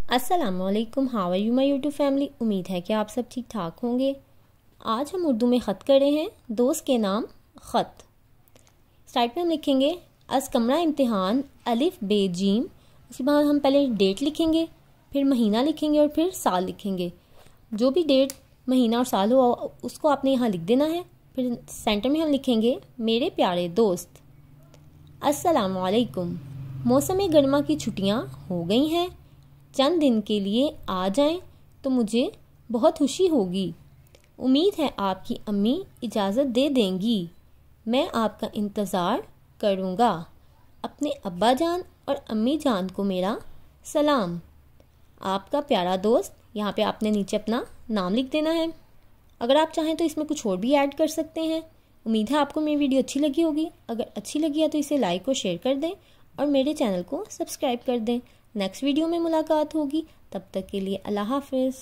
अस्सलामुअलैकुम, how are you my YouTube family. उम्मीद है कि आप सब ठीक ठाक होंगे। आज हम उर्दू में ख़त कर रहे हैं दोस्त के नाम ख़त। स्टार्ट में हम लिखेंगे अस कमरा इम्तिहान अलिफ बे जीम। उसके बाद हम पहले डेट लिखेंगे, फिर महीना लिखेंगे और फिर साल लिखेंगे। जो भी डेट, महीना और साल हो उसको आपने यहाँ लिख देना है। फिर सेंटर में हम लिखेंगे मेरे प्यारे दोस्त। अस्सलामुअलैकुम, मौसम गर्मा की छुट्टियाँ हो गई हैं, चंद दिन के लिए आ जाएं तो मुझे बहुत खुशी होगी। उम्मीद है आपकी अम्मी इजाज़त दे देंगी। मैं आपका इंतज़ार करूँगा। अपने अब्बा जान और अम्मी जान को मेरा सलाम। आपका प्यारा दोस्त। यहाँ पे आपने नीचे अपना नाम लिख देना है। अगर आप चाहें तो इसमें कुछ और भी ऐड कर सकते हैं। उम्मीद है आपको मेरी वीडियो अच्छी लगी होगी। अगर अच्छी लगी है तो इसे लाइक और शेयर कर दें और मेरे चैनल को सब्सक्राइब कर दें। नेक्स्ट वीडियो में मुलाकात होगी, तब तक के लिए अल्लाह हाफिज़।